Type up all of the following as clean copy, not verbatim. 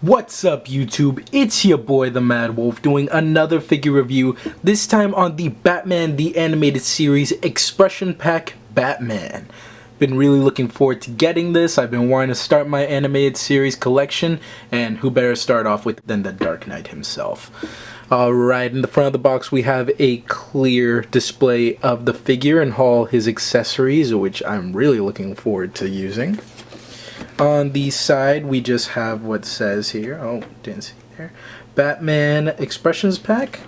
What's up YouTube? It's your boy the Mad Wolf doing another figure review, this time on the Batman the Animated Series Expression Pack Batman. Been really looking forward to getting this. I've been wanting to start my animated series collection, and who better start off with than the Dark Knight himself. Alright, in the front of the box we have a clear display of the figure and all his accessories, which I'm really looking forward to using. On the side, we just have what says here, oh, didn't see there, Batman Expressions Pack.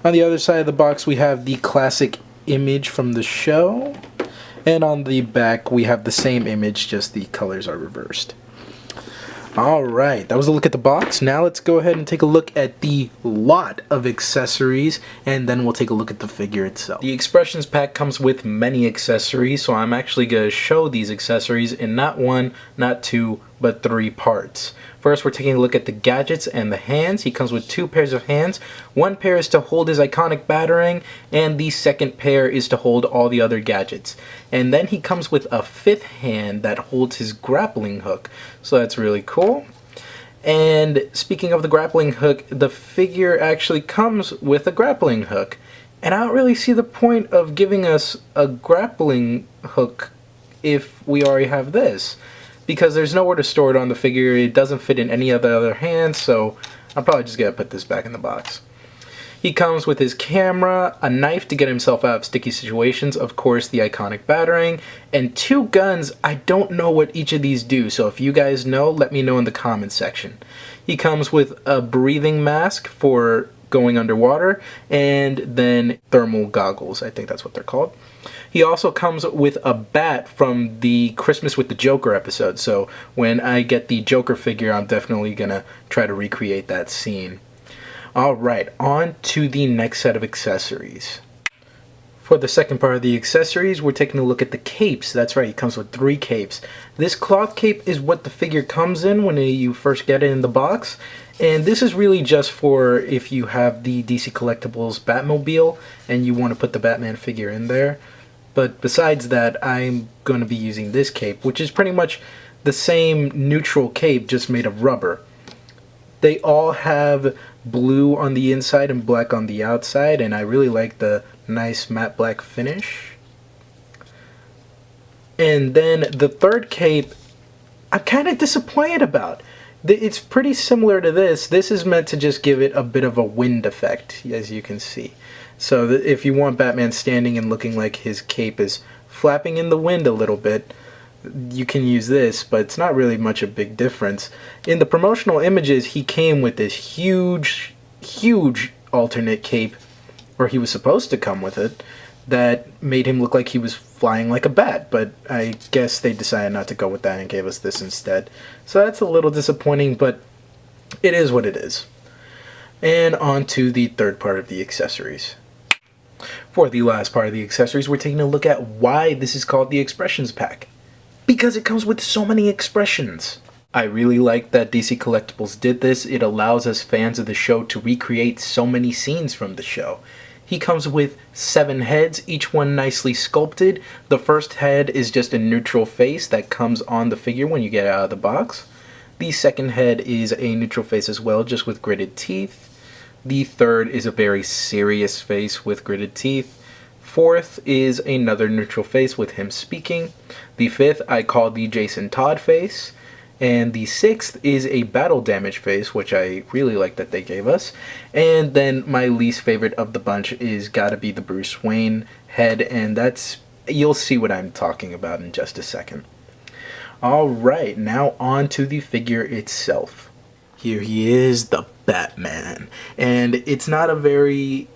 On the other side of the box, we have the classic image from the show. And on the back, we have the same image, just the colors are reversed. Alright, that was a look at the box. Now let's go ahead and take a look at the lot of accessories, and then we'll take a look at the figure itself. The Expressions Pack comes with many accessories, so I'm actually going to show these accessories in not one, not two, but three parts. First, we're taking a look at the gadgets and the hands. He comes with two pairs of hands. One pair is to hold his iconic Batarang, and the second pair is to hold all the other gadgets. And then he comes with a fifth hand that holds his grappling hook. So that's really cool. And speaking of the grappling hook, the figure actually comes with a grappling hook. And I don't really see the point of giving us a grappling hook if we already have this, because there's nowhere to store it on the figure. It doesn't fit in any of the other hands, so I'm probably just going to put this back in the box. He comes with his camera, a knife to get himself out of sticky situations, of course the iconic Batarang, and two guns. I don't know what each of these do, so if you guys know, let me know in the comments section. He comes with a breathing mask for going underwater, and then thermal goggles, I think that's what they're called. He also comes with a bat from the Christmas with the Joker episode, so when I get the Joker figure, I'm definitely gonna try to recreate that scene. Alright, on to the next set of accessories. For the second part of the accessories, we're taking a look at the capes. That's right, he comes with three capes. This cloth cape is what the figure comes in when you first get it in the box. And this is really just for if you have the DC Collectibles Batmobile and you want to put the Batman figure in there. But besides that, I'm going to be using this cape, which is pretty much the same neutral cape, just made of rubber. They all have blue on the inside and black on the outside, and I really like the nice matte black finish. And then the third cape, I'm kind of disappointed about. It's pretty similar to this. This is meant to just give it a bit of a wind effect, as you can see. So if you want Batman standing and looking like his cape is flapping in the wind a little bit, you can use this, but it's not really much a big difference. In the promotional images, he came with this huge alternate cape, or he was supposed to come with it, that made him look like he was flying like a bat, but I guess they decided not to go with that and gave us this instead. So that's a little disappointing, but it is what it is. And on to the third part of the accessories. For the last part of the accessories, we're taking a look at why this is called the Expressions Pack. Because it comes with so many expressions. I really like that DC Collectibles did this. It allows us fans of the show to recreate so many scenes from the show. He comes with 7 heads, each one nicely sculpted. The first head is just a neutral face that comes on the figure when you get it out of the box. The second head is a neutral face as well, just with gritted teeth. The third is a very serious face with gritted teeth. Fourth is another neutral face with him speaking. The fifth I call the Jason Todd face. And the sixth is a battle damage face, which I really like that they gave us. And then my least favorite of the bunch is gotta be the Bruce Wayne head, and that's, you'll see what I'm talking about in just a second. Alright, now on to the figure itself. Here he is, the Batman. And it's not a very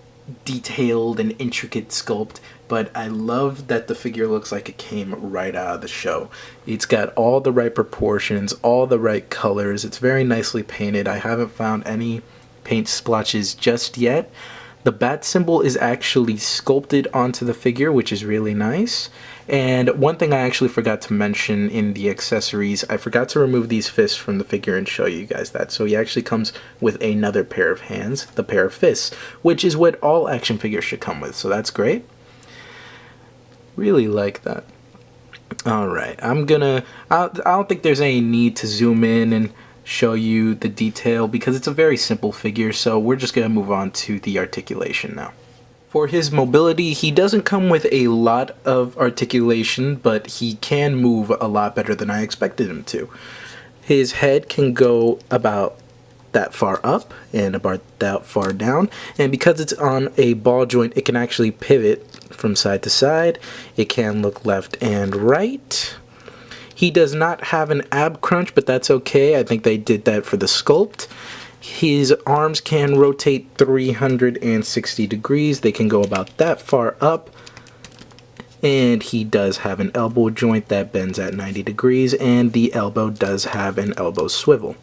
detailed and intricate sculpt, but I love that the figure looks like it came right out of the show. It's got all the right proportions, all the right colors. It's very nicely painted. I haven't found any paint splotches just yet. The bat symbol is actually sculpted onto the figure, which is really nice. And one thing I actually forgot to mention in the accessories, I forgot to remove these fists from the figure and show you guys that. So he actually comes with another pair of hands, the pair of fists, which is what all action figures should come with, so that's great. Really like that. Alright, I don't think there's any need to zoom in and show you the detail because it's a very simple figure, so we're just going to move on to the articulation now. For his mobility, he doesn't come with a lot of articulation, but he can move a lot better than I expected him to. His head can go about that far up and about that far down, and because it's on a ball joint, it can actually pivot from side to side. It can look left and right. He does not have an ab crunch, but that's okay. I think they did that for the sculpt. His arms can rotate 360 degrees. They can go about that far up. And he does have an elbow joint that bends at 90 degrees, and the elbow does have an elbow swivel.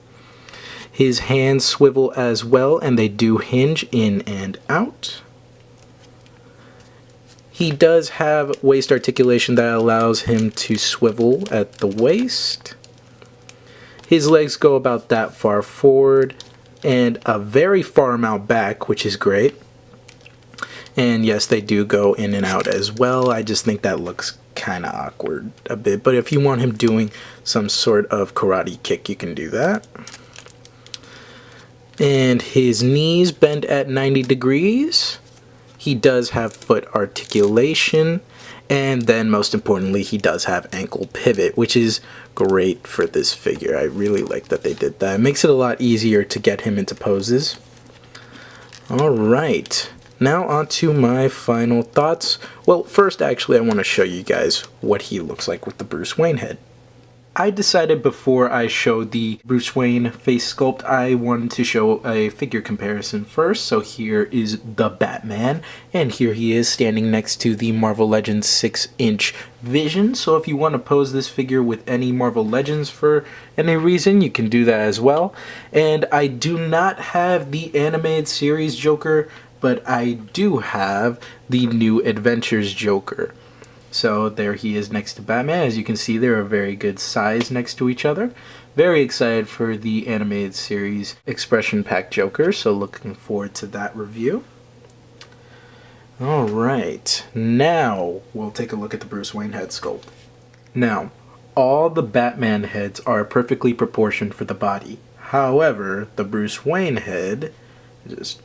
His hands swivel as well, and they do hinge in and out. He does have waist articulation that allows him to swivel at the waist. His legs go about that far forward and a very far amount back, which is great. And yes, they do go in and out as well. I just think that looks kind of awkward a bit, but if you want him doing some sort of karate kick, you can do that. And his knees bend at 90 degrees. He does have foot articulation, and then most importantly, he does have ankle pivot, which is great for this figure. I really like that they did that. It makes it a lot easier to get him into poses. Alright, now on to my final thoughts. Well, first actually I want to show you guys what he looks like with the Bruce Wayne head. I decided before I showed the Bruce Wayne face sculpt, I wanted to show a figure comparison first. So here is the Batman, and here he is standing next to the Marvel Legends 6-inch Vision. So if you want to pose this figure with any Marvel Legends for any reason, you can do that as well. And I do not have the animated series Joker, but I do have the New Adventures Joker. So there he is next to Batman. As you can see, they're a very good size next to each other. Very excited for the animated series Expression Pack Joker, so looking forward to that review. Alright, now we'll take a look at the Bruce Wayne head sculpt. Now, all the Batman heads are perfectly proportioned for the body. However, the Bruce Wayne head just...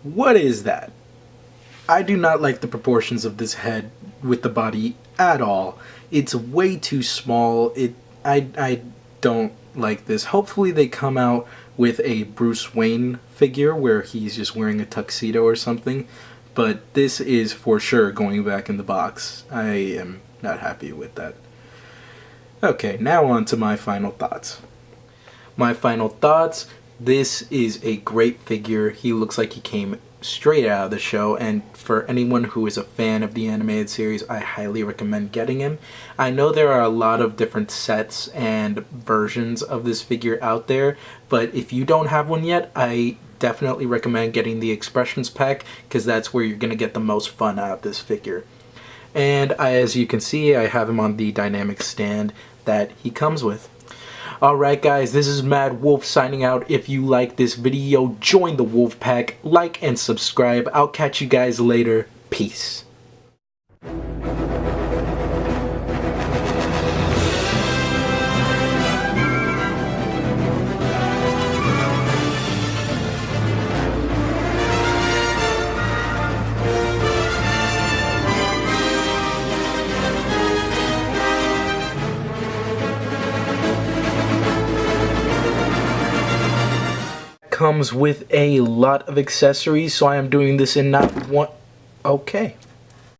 What is that? I do not like the proportions of this head with the body at all. It's way too small. I don't like this. Hopefully they come out with a Bruce Wayne figure where he's just wearing a tuxedo or something. But this is for sure going back in the box. I am not happy with that. Okay, now on to my final thoughts. My final thoughts. This is a great figure. He looks like he came straight out of the show, and for anyone who is a fan of the animated series, I highly recommend getting him. I know there are a lot of different sets and versions of this figure out there, but if you don't have one yet, I definitely recommend getting the Expressions pack, because that's where you're going to get the most fun out of this figure. And as you can see, I have him on the dynamic stand that he comes with. Alright guys, this is Mad Wolf signing out. If you like this video, join the Wolf Pack, like and subscribe. I'll catch you guys later. Peace. Comes with a lot of accessories, so I am doing this in not one. Okay.